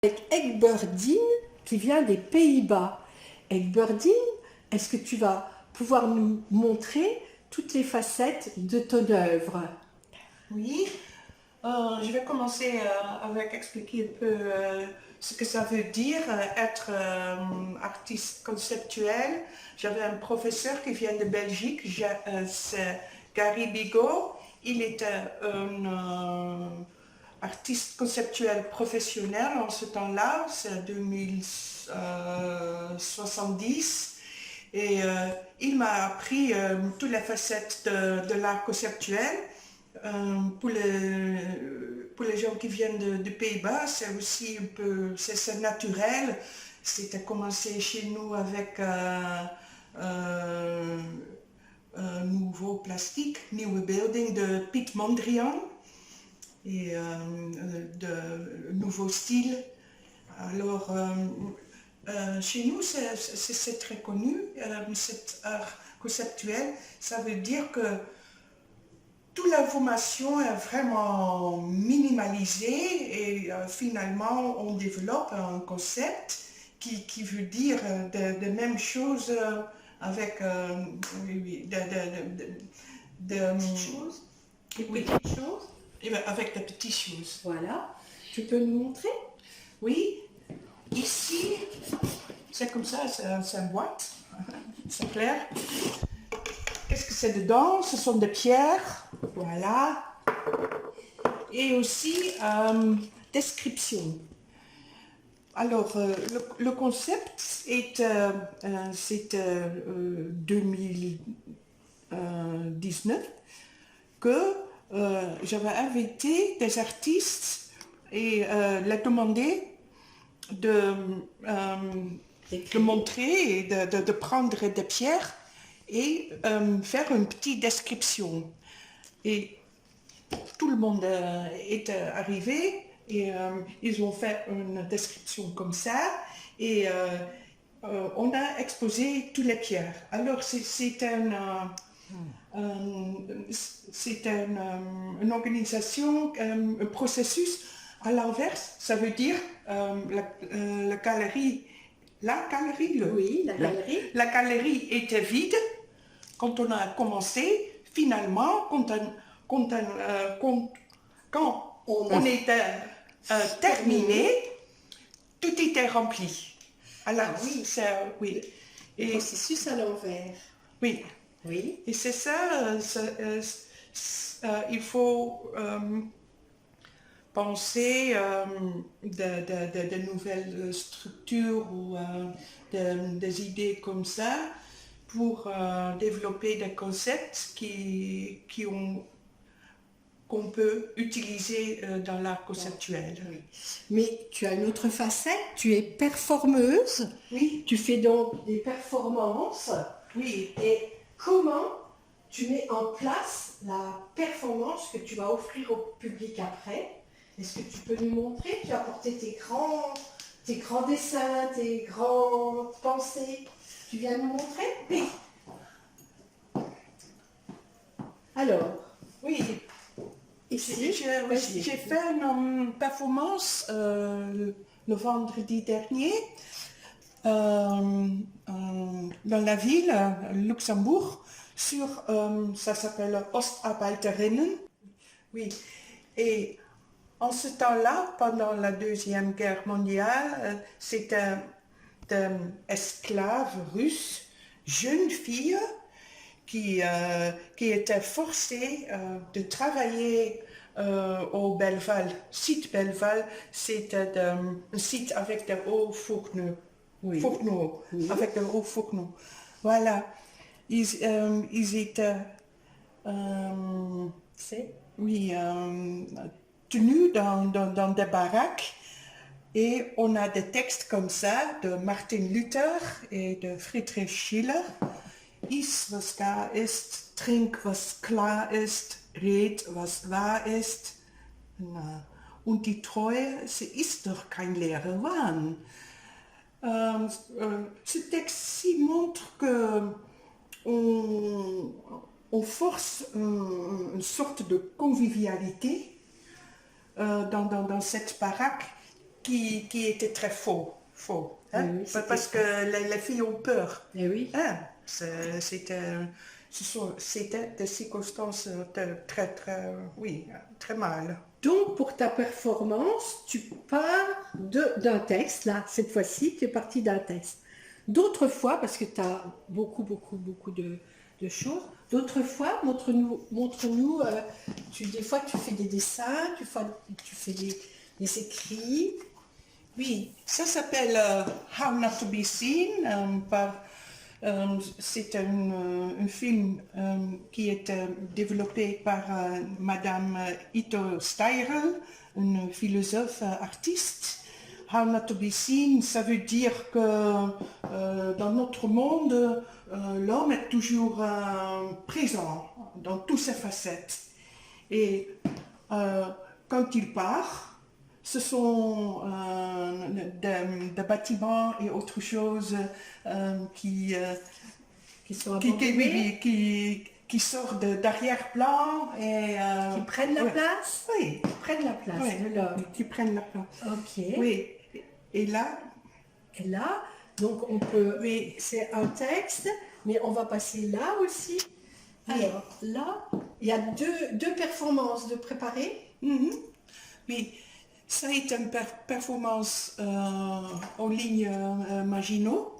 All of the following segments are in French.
Avec Ekberdine qui vient des Pays-Bas. Ekberdine, est-ce que tu vas pouvoir nous montrer toutes les facettes de ton œuvre? Oui, je vais commencer avec expliquer un peu ce que ça veut dire être artiste conceptuel. J'avais un professeur qui vient de Belgique, c'est Gary Bigot. Il était un artiste conceptuel professionnel en ce temps-là, c'est 2070. Et il m'a appris toutes les facettes de l'art conceptuel. Pour les gens qui viennent de Pays-Bas, c'est aussi un peu, c'est naturel. C'était commencé chez nous avec un nouveau plastique, Nieuwe Beelding de Piet Mondrian, et de nouveau style. Alors, chez nous, c'est très connu, cet art conceptuel. Ça veut dire que toute l'information est vraiment minimalisée et finalement on développe un concept qui veut dire de mêmes choses avec Des petites choses. avec des petites choses. Voilà. Tu peux nous montrer? Oui, ici, c'est comme ça, c'est une boîte, c'est clair. Qu'est-ce que c'est dedans? Ce sont des pierres, voilà. Et aussi, description. Alors, le concept est, c'est 2019 que j'avais invité des artistes et leur demandé de montrer et de prendre des pierres et faire une petite description. Et tout le monde est arrivé et ils ont fait une description comme ça et on a exposé toutes les pierres. Alors c'est une organisation, un processus à l'inverse. Ça veut dire la galerie. Oui, la galerie. La galerie était vide quand on a commencé. Finalement, quand on était terminé, tout était rempli. Alors, oui. Oui. Le processus à l'envers. Oui. Oui. Et c'est ça, il faut penser de nouvelles structures ou des idées comme ça pour développer des concepts qu'on peut utiliser dans l'art conceptuel. Oui. Mais tu as une autre facette, tu es performeuse. Oui. Tu fais donc des performances. Oui. Et comment tu mets en place la performance que tu vas offrir au public après? Est-ce que tu peux nous montrer? Tu as apporté tes grands dessins, tes grandes pensées. Tu viens nous montrer? Oui. Alors, Oui. ici, J'ai fait une performance le vendredi dernier dans la ville, Luxembourg, sur, ça s'appelle Ostarbeiterinnen. Oui, et en ce temps-là, pendant la Deuxième Guerre mondiale, c'était des esclaves russes, jeunes filles, qui étaient forcées de travailler au Belleval. Site Belleval, c'était un site avec des hauts fourneaux. Oui. Fourneaux, Oui. avec des hauts fourneaux. Voilà. Ils étaient oui, tenus dans des baraques. Et on a des textes comme ça de Martin Luther et de Friedrich Schiller. Iss, was gar ist, trink, was klar ist, red, was wahr ist. Und die Treue, sie ist doch kein leerer Wahn. Ce texte-ci montre que on force une sorte de convivialité dans cette baraque. qui était très faux. Hein? Oui, c'était Parce que les filles ont peur. Eh oui. Hein? C'était des circonstances très mal. Donc, pour ta performance, tu pars d'un texte. Là, cette fois-ci, tu es parti d'un texte. D'autres fois, parce que tu as beaucoup de choses, d'autres fois, montre-nous, des fois tu fais des dessins, tu fais des écrits. Oui, ça s'appelle How Not to Be Seen. C'est un film qui est développé par Madame Ito Steyerl, une philosophe artiste. How Not to Be Seen, ça veut dire que dans notre monde, l'homme est toujours présent dans toutes ses facettes. Et quand il part, ce sont des bâtiments et autres choses qui sont abandonnés, qui sortent d'arrière-plan et qui prennent la place. Oui, Qui prennent la place de l'homme. qui prennent la place. Ok. Oui. Et là, donc on peut. Oui, c'est un texte, mais on va passer là aussi. Alors là, il y a deux performances de préparer. Oui, ça a été une performance en ligne Maginot.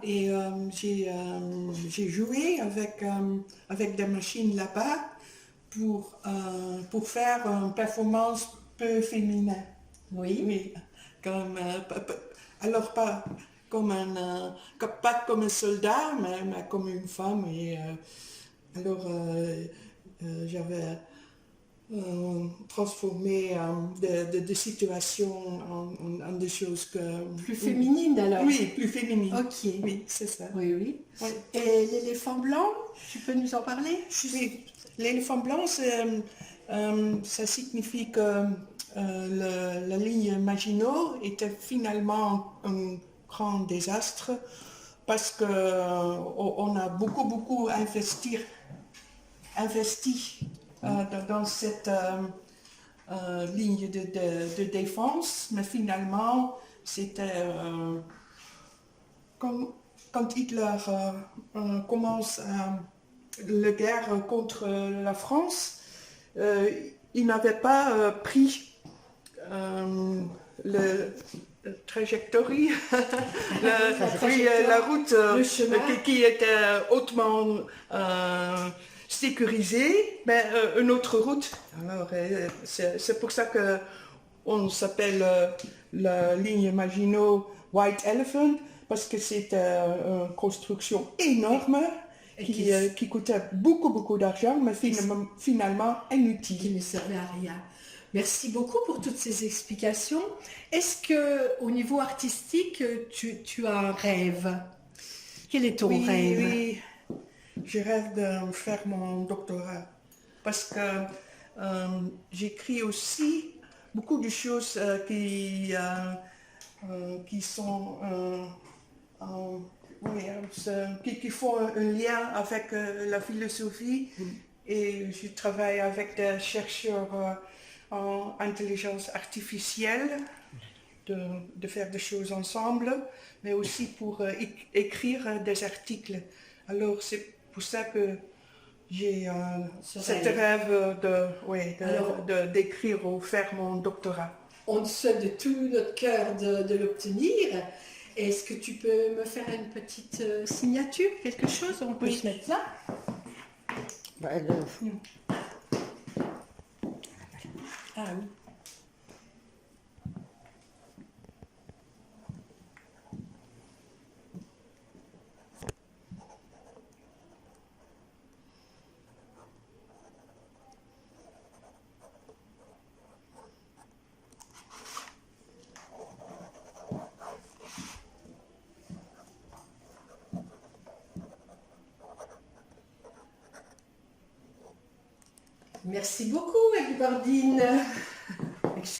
Et j'ai joué avec des machines là-bas pour faire une performance peu féminine. Oui. Alors pas comme un soldat, mais comme une femme. Et alors j'avais transformé des situations en des choses plus féminines alors. Oui, plus féminines. Ok. Oui, c'est ça. Oui. Oui. Et l'éléphant blanc, tu peux nous en parler? Oui, l'éléphant blanc, ça signifie que la ligne Maginot était finalement un grand désastre parce qu'on a beaucoup investi dans cette ligne de défense, mais finalement, c'était quand Hitler commence la guerre contre la France, il n'avait pas pris la trajectoire, la route qui était hautement sécurisée, mais une autre route. Alors, c'est pour ça qu'on s'appelle la ligne Maginot White Elephant, parce que c'est une construction énorme qui coûtait beaucoup d'argent, mais finalement inutile. Qui ne servait à rien. Merci beaucoup pour toutes ces explications. Est-ce que au niveau artistique, tu as un rêve? Quel est ton rêve? Oui, je rêve de faire mon doctorat parce que j'écris aussi beaucoup de choses qui sont qui font un lien avec la philosophie. Et je travaille avec des chercheurs en intelligence artificielle, de faire des choses ensemble, mais aussi pour écrire des articles. Alors c'est pour ça que j'ai cet rêve d'écrire ou faire mon doctorat. On souhaite de tout notre cœur de l'obtenir. Est-ce que tu peux me faire une petite signature, quelque chose? On peut se mettre là. Ah oui. Merci beaucoup, Edwardine.